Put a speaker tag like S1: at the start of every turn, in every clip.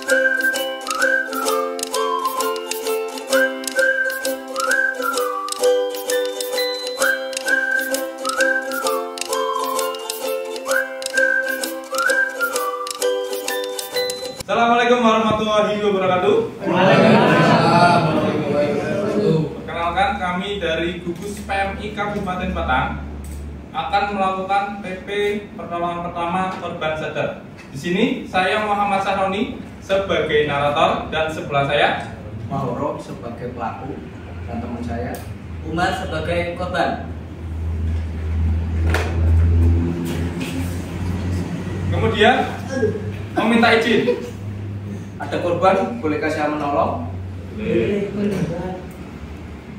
S1: Assalamualaikum warahmatullahi wabarakatuh.
S2: Waalaikumsalam.
S1: Perkenalkan, kami dari Gugus PMI Kabupaten Batang akan melakukan PP pertolongan pertama korban sadar. Di sini saya Muhammad Sahroni sebagai narator dan sebelah saya
S2: Mahoro sebagai pelaku dan teman saya
S3: Umar sebagai korban.
S1: kemudian meminta izin.
S2: ada korban, bolehkah saya menolong?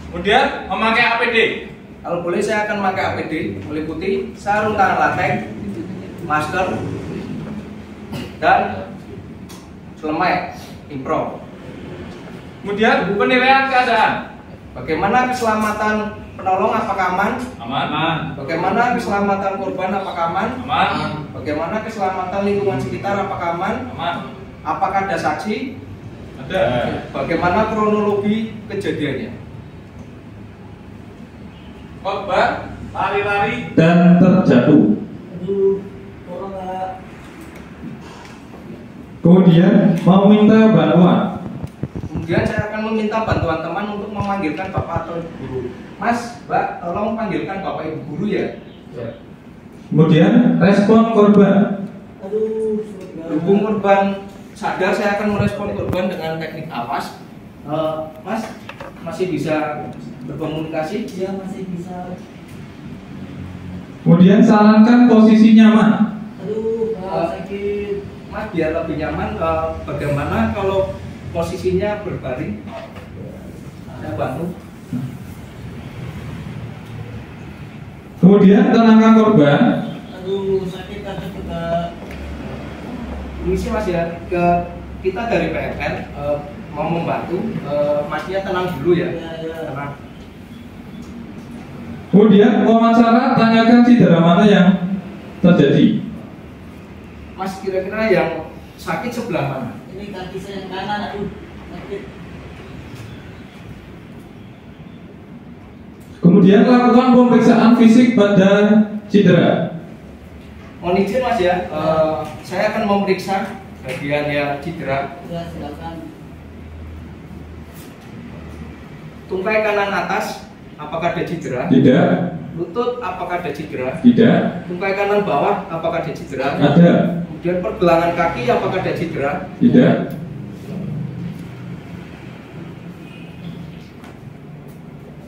S1: Kemudian memakai APD.
S2: Kalau boleh saya akan memakai APD meliputi sarung tangan latex, masker, dan celemek impro.
S1: Kemudian penilaian keadaan.
S2: Bagaimana keselamatan penolong, apakah aman?
S1: Aman.
S2: Bagaimana keselamatan korban, apakah aman?
S1: Aman.
S2: Bagaimana keselamatan lingkungan sekitar, apakah aman?
S1: Aman.
S2: Apakah ada saksi?
S1: Ada.
S2: Bagaimana kronologi kejadiannya?
S1: Korban lari-lari
S4: dan terjatuh. Kemudian meminta bantuan.
S2: Kemudian saya akan meminta bantuan teman untuk memanggilkan bapak atau ibu guru. Mas, Mbak, tolong panggilkan bapak ibu guru ya.
S4: Kemudian respon korban.
S2: Berhubung korban sadar, saya akan merespon korban dengan teknik awas. Mas, masih bisa berkomunikasi?
S3: Dia masih bisa.
S4: Kemudian sarankan posisi nyaman.
S3: Sakit.
S2: Mas, biar lebih nyaman, bagaimana kalau posisinya berbaring? Saya bantu.
S4: Kemudian tenangkan korban.
S3: Sakit kaki juga.
S2: Ini sih Mas ya, kita dari PMN mau membantu, Masnya tenang dulu ya. Tenang.
S4: Kemudian wawancara, tanyakan cedera mana yang terjadi.
S2: Mas, kira-kira yang sakit sebelah mana?
S3: Ini kaki saya yang kanan, aduh sakit.
S4: Kemudian lakukan pemeriksaan fisik pada cedera.
S2: Mohon izin Mas ya, saya akan memeriksa bagian yang cedera.
S3: Ya silakan.
S2: Tungkai kanan atas, apakah ada cedera?
S4: Tidak.
S2: Lutut, apakah ada cedera?
S4: Tidak.
S2: Tungkai kanan bawah, apakah ada cedera?
S4: Ada.
S2: Kemudian pergelangan kaki, apakah ada cedera?
S4: Tidak.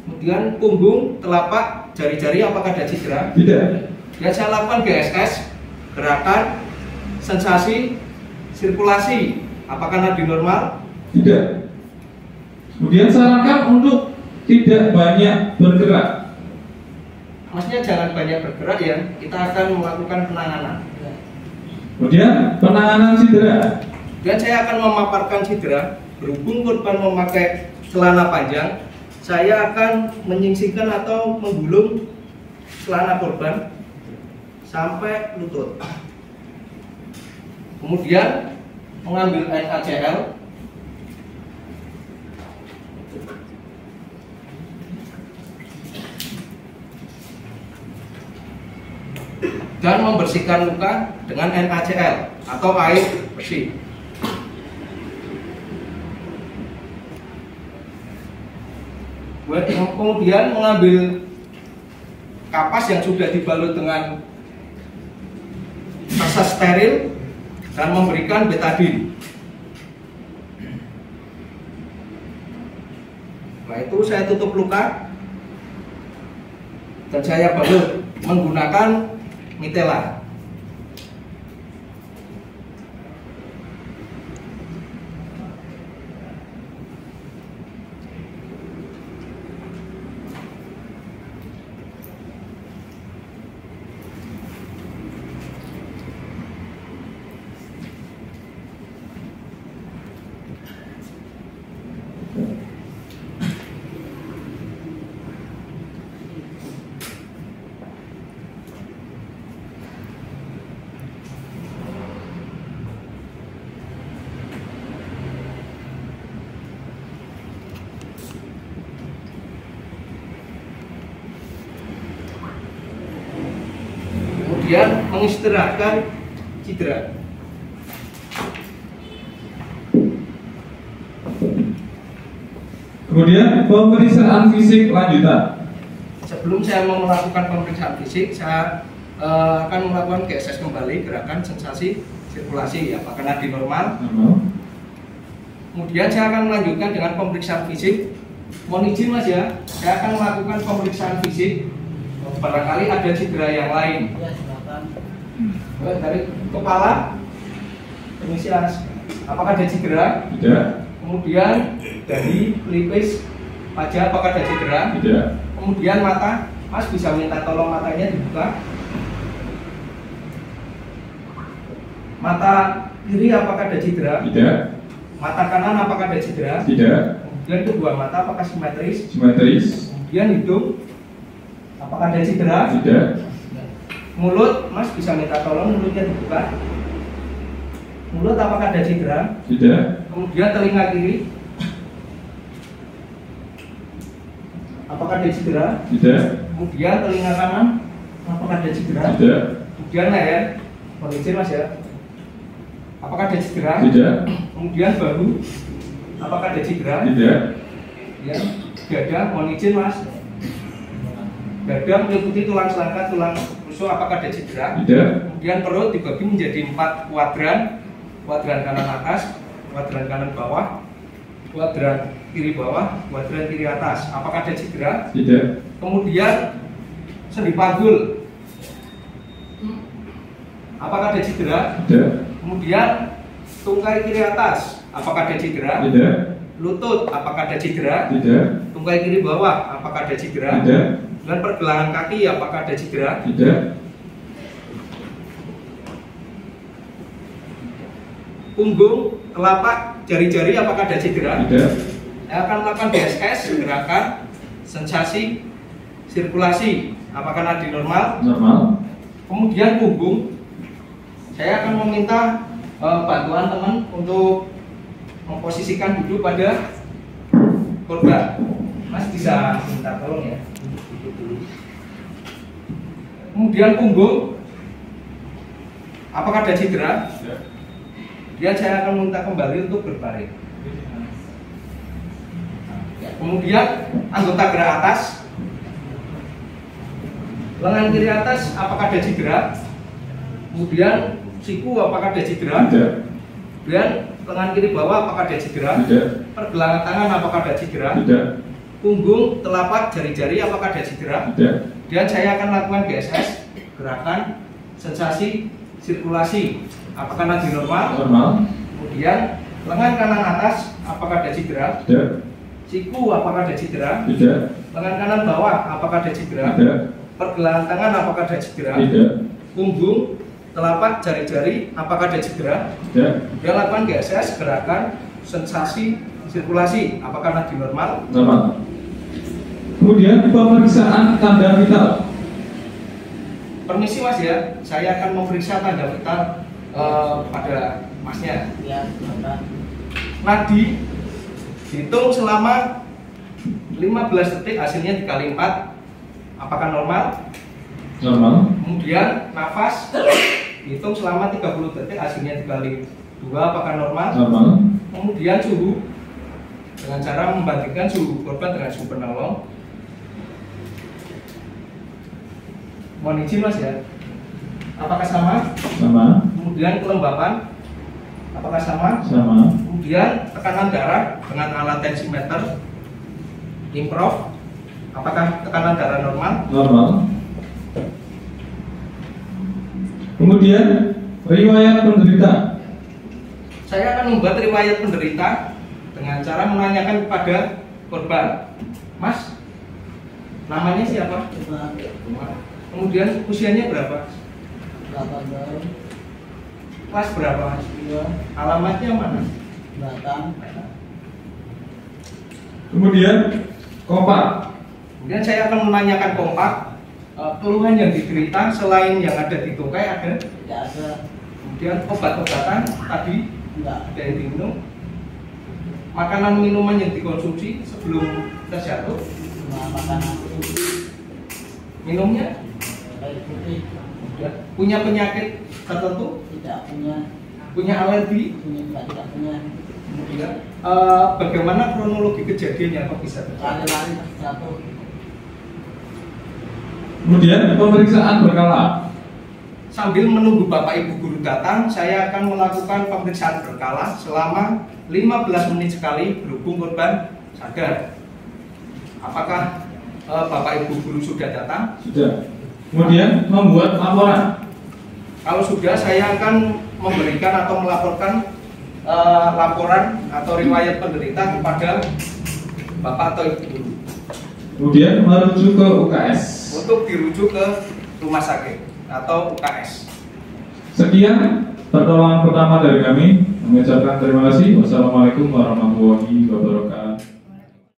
S2: Kemudian punggung, telapak, jari-jari, apakah ada cedera?
S4: Tidak.
S2: Dan saya lakukan GSS, gerakan, sensasi, sirkulasi, apakah nadi normal?
S4: Tidak. Kemudian sarankan untuk tidak banyak bergerak.
S2: Masnya jangan banyak bergerak ya, kita akan melakukan penanganan.
S4: Kemudian penanganan cedera.
S2: Dan saya akan memaparkan cedera. Berhubung korban memakai celana panjang, saya akan menyingsingkan atau menggulung celana korban sampai lutut. Kemudian mengambil NaCl, dan membersihkan luka dengan NaCl atau air bersih. Kemudian mengambil kapas yang sudah dibalut dengan kasa steril dan memberikan betadine. Setelah itu saya tutup luka dan saya balut menggunakan mitela. kemudian mengistirahatkan cedera.
S4: Kemudian pemeriksaan fisik lanjutan.
S2: Sebelum saya mau melakukan pemeriksaan fisik, saya akan melakukan GSS kembali, gerakan sensasi sirkulasi, apakah nadi normal. Kemudian saya akan melanjutkan dengan pemeriksaan fisik. Mohon izin Mas ya, saya akan melakukan pemeriksaan fisik. Barangkali ada cedera yang lain.
S3: Ya, silakan.
S2: Dari kepala, permisi Mas, apakah ada cedera?
S4: Tidak.
S2: Kemudian dari pelipis wajah, apakah ada cedera?
S4: Tidak.
S2: Kemudian mata, Mas bisa minta tolong matanya dibuka. Mata kiri apakah ada cedera?
S4: Tidak.
S2: Mata kanan apakah ada cedera?
S4: Tidak.
S2: Kemudian kedua mata apakah simetris?
S4: Simetris.
S2: Kemudian hidung apakah ada cedera?
S4: Tidak.
S2: Mulut, Mas bisa minta tolong mulutnya dibuka. Mulut apakah ada cedera?
S4: Tidak.
S2: Kemudian telinga kiri apakah ada cedera?
S4: Tidak.
S2: Kemudian telinga kanan apakah ada cedera?
S4: Tidak.
S2: Kemudian leher, mohon izin Mas ya, apakah ada cedera?
S4: Tidak.
S2: Kemudian bahu, apakah ada cedera?
S4: Tidak.
S2: Ya, dada, mohon izin Mas. Dada meliputi tulang selangka, tulang rusuk, apakah ada cedera?
S4: Tidak.
S2: Kemudian perut dibagi menjadi 4 kuadran, kuadran kanan atas, kuadran kanan bawah, kuadran kiri bawah, kuadran kiri atas, apakah ada cedera?
S4: Tidak.
S2: Kemudian sendi panggul, apakah ada cedera?
S4: Tidak.
S2: Kemudian tungkai kiri atas, apakah ada cedera?
S4: Tidak.
S2: Lutut, apakah ada cedera?
S4: Tidak.
S2: Tungkai kiri bawah, apakah ada cedera?
S4: Tidak.
S2: Dan pergelangan kaki, apakah ada cedera?
S4: Tidak.
S2: Punggung, telapak, jari-jari, apakah ada cedera?
S4: Tidak.
S2: Saya akan melakukan GSS, gerakan sensasi sirkulasi, apakah nadi normal?
S4: Normal.
S2: Kemudian punggung, saya akan meminta bantuan teman untuk memposisikan duduk pada korban. Mas bisa minta tolong ya. Kemudian punggung, apakah ada cedera? Kemudian saya akan minta kembali untuk berbaring. Kemudian anggota gerak atas, lengan kiri atas, apakah ada cedera? Kemudian siku, apakah ada cedera?
S4: Tidak.
S2: Kemudian lengan kiri bawah, apakah ada cedera?
S4: Tidak.
S2: Pergelangan tangan, apakah ada cedera?
S4: Tidak.
S2: Punggung, telapak, jari-jari, apakah ada cedera?
S4: Tidak.
S2: Dan saya akan lakukan GSS, gerakan sensasi sirkulasi, apakah nadi normal?
S4: Normal.
S2: Kemudian lengan kanan atas, apakah ada cedera?
S4: Tidak.
S2: Siku, apakah ada cedera?
S4: Tidak.
S2: Lengan kanan bawah, apakah ada cedera?
S4: Tidak.
S2: Pergelangan tangan, apakah ada cedera?
S4: Tidak.
S2: Punggung, telapak, jari-jari, apakah ada cedera?
S4: Tidak.
S2: Dia lakukan GSS, gerakan sensasi sirkulasi, apakah nadi normal?
S4: Normal. Kemudian pemeriksaan tanda vital.
S2: Permisi Mas ya, saya akan memeriksa tanda vital pada Masnya.
S3: Ya, silakan.
S2: Nadi hitung selama 15 detik, hasilnya dikali 4, apakah normal?
S4: Normal.
S2: Kemudian nafas hitung selama 30 detik, hasilnya dikali 2, apakah normal?
S4: Normal.
S2: Kemudian suhu dengan cara membandingkan suhu korban dengan suhu penolong. Mohon izin Mas ya, apakah sama?
S4: Sama.
S2: Kemudian kelembapan, apakah sama?
S4: Sama.
S2: Kemudian tekanan darah dengan alat tensimeter improv, apakah tekanan darah normal?
S4: Normal. Kemudian riwayat penderita.
S2: Saya akan membuat riwayat penderita dengan cara menanyakan kepada korban. Mas, namanya siapa?
S3: Coba
S2: Kemudian usianya berapa?
S3: 8 tahun,
S2: Kelas berapa Mas?
S3: 2,
S2: Alamatnya mana?
S3: Batam.
S4: Kemudian kompak.
S2: Kemudian saya akan menanyakan kompak, keluhan yang diderita selain yang ada di tungkai ada.
S3: Tidak ada.
S2: Kemudian obat-obatan tadi
S3: Enggak.
S2: ada yang diminum. Makanan minuman yang dikonsumsi sebelum terjatuh.
S3: Cuma makanan itu
S2: Minumnya
S3: air putih.
S2: Sudah. Punya penyakit tertentu?
S3: Tidak punya.
S2: Punya alergi?
S3: Punya juga tidak punya.
S2: Kemudian bagaimana kronologi kejadiannya, kok bisa
S3: Lari-lari jatuh.
S4: Kemudian pemeriksaan berkala.
S2: Sambil menunggu Bapak Ibu guru datang, saya akan melakukan pemeriksaan berkala selama 15 menit sekali berhubung korban sadar. Apakah Bapak Ibu guru sudah datang?
S4: Sudah. Kemudian membuat laporan.
S2: Kalau sudah, saya akan memberikan atau melaporkan laporan atau riwayat penderita kepada Bapak atau Ibu guru.
S4: Kemudian merujuk ke UKS.
S2: Untuk dirujuk ke rumah sakit atau UKS.
S4: Sekian pertolongan pertama dari kami. Mengucapkan terima kasih. Wassalamualaikum warahmatullahi wabarakatuh.